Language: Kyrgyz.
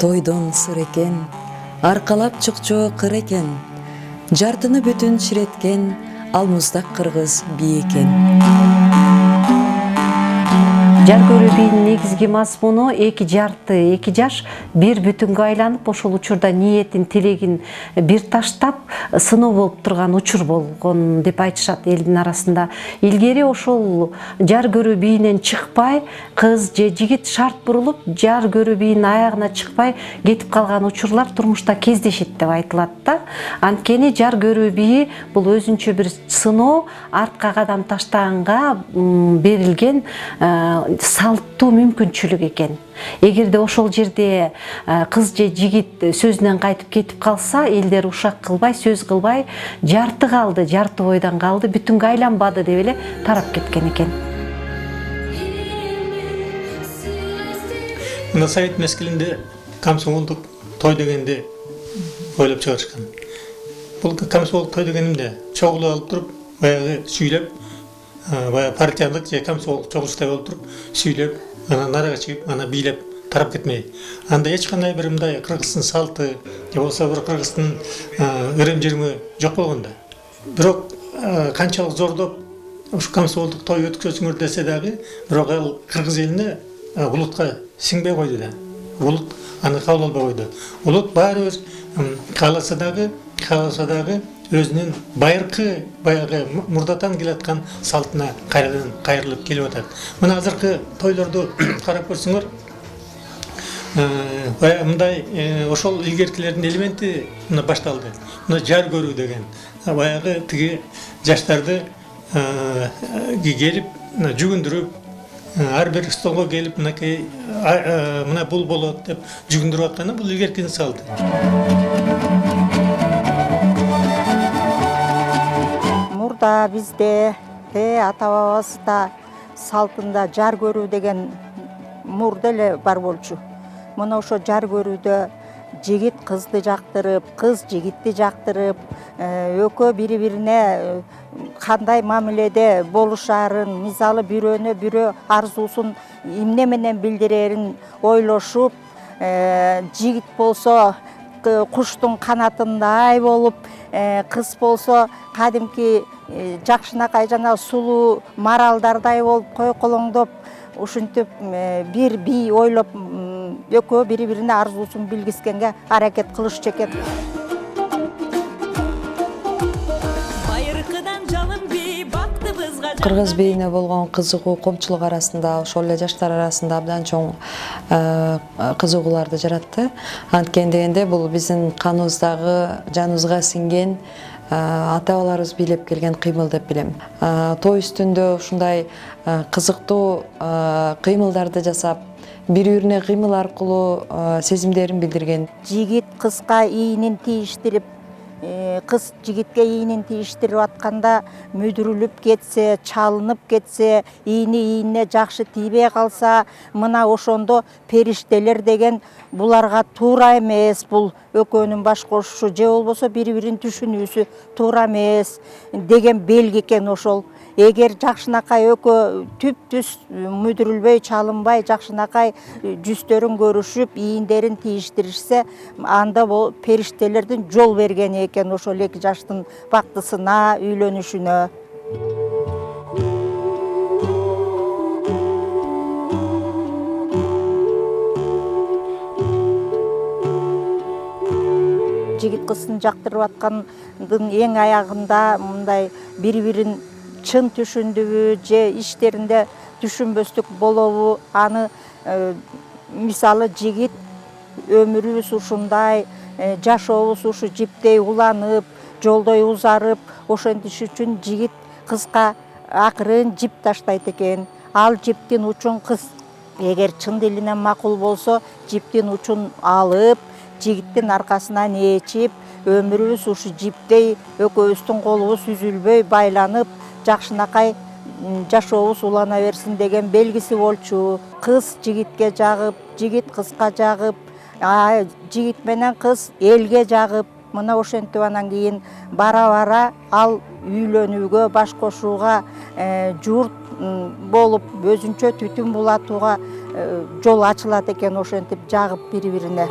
тойдон сыр экен, аркалап чукчоо кыр экен, жартыны бүтүн ширеткен, ал муздак кыргыз бий экен. Жар көрүү бийинин негизги мазмуну эки жарты, эки жаш бир бүтүнгө айланып, ошол учурда ниетин, тилегин бир таштап, сыноо болуп турган учур болгон деп айтышат элдин арасында. Илгери ошол жар көрүү бийинен чыкпай, кыз же жигит шарт бурулуп, жар көрүү бийинин аягына чыкпай кетип калган учурлар турмушта кездешет деп айтылат да. Анткени жар көрүү бийи бул өзүнчө бир сыноо, артка кадам таштаганга берилген салттуу мүмкүнчүлүк экен. Эгерде ошол жерде кыз же жигит сөзүнөн кайтып кетип калса, элдер ушак кылбай, сөз кылбай, жарты калды, жарты бойдон калды, бүтүнгө айланбады деп эле тарап кеткен экен. Мына Совет мезгилинде комсомолдук той дегенди ойлоп чыгарышкан. Бул комсомолдук той дегенде чогулуп алып туруп, баягы сүйлөп, баягы партиялык же комсомолдук чогулушта болуп туруп, сүйлөп, анан нарага чыгып, анан бийлеп тарап кетмей. Анда эч кандай бир мындай кыргыздын салты, же болбосо бир кыргыздын ырым-жырымы жок болгон да. Бирок канчалык зордоп ушу комсомолдук той өткөзүңөр десе дагы, бирок ал кыргыз элине улутка сиңбей койду да. Улут аны кабыл албай койду. Улут баары кааласа дагы өзүнүн байыркы, баягы мурдатан келаткан салтына кайрылып келип атат. Мына азыркы тойлорду карап көрсөңөр, баягы мындай ошол илгеркилердин элементи мына башталды. Мына жар көрүү деген, баягы тиги жаштарды келип, жүгүндүрүп, ар бир столго келип, мынакей мына бул болот деп жүгүндүрүп атканы бул илгеркинин салты. Мурда бизде ата-бабабызда салтында жар көрүү деген мурда эле бар болчу. Мына ошо жар көрүүдө жигит кызды жактырып, кыз жигитти жактырып, экөө бири-бирине кандай мамиледе болушарын, мисалы бирөөнө бирөө арзуусун эмне менен билдирерин ойлошуп, жигит болсо куштун канатындай болуп, кыз болсо кадимки жакшынакай жана сулуу маралдардай болуп, койколоңдоп, ушинтип бир бий ойлоп, экөө бири-бирине арзуусун билгискенге аракет кылышчу экен. Кыргыз бийине болгон кызыгуу коомчулук арасында, ошол эле жаштар арасында абдан чоң кызыгууларды жаратты. Анткени дегенде бул биздин каныбыздагы, жаныбызга сиңген, ата-бабаларыбыз бийлеп келген кыймыл деп билем. Той үстүндө ушундай кызыктуу кыймылдарды жасап, бири-бирине кыймыл аркылуу сезимдерин билдирген. Жигит кызга ийинин тийиштирип, кыз жигитке ийинин тийиштирип атканда мүдүрүлүп кетсе, чалынып кетсе, ийинине жакшы тийбей калса, мына ошондо периштелер деген буларга туура эмес, бул экөөнүн баш кошушу же болбосо бири-бирин түшүнүүсү туура эмес деген белги экен ошол. Эгер жакшынакай экөө түп-түз мүдүрүлбөй, чалынбай, жакшынакай жүздөрүн көрүшүп, ийиндерин тийиштиришсе, анда бул периштелердин жол бергени экен ошол эки жаштын бактысына, үйлөнүшүнө. Жигит кыздын жактырып аткандын эң аягында мындай бири-бирин чын түшүндүбү же иштеринде түшүнбөстүк болобу, аны мисалы жигит өмүрүбүз ушундай, жашообуз ушу жиптей уланып, жолдой узарып, ошентиш үчүн жигит кызга акырын жип таштайт экен. Ал жиптин учун кыз эгер чын дилинен макул болсо, жиптин учун алып, жигиттин аркасына нечип, өмүрүбүз ушу жиптей экөөбүздүн колубуз үзүлбөй байланып, жакшынакай жашообуз улана берсин деген белгиси болчу. Кыз жигитке жагып, жигит кызга жагып, жигит менен кыз элге жагып, мына ошентип анан кийин бара-бара ал үйлөнүүгө, баш кошууга, журт болуп, өзүнчө түтүн булатууга жол ачылат экен ошентип жагып бири-бирине.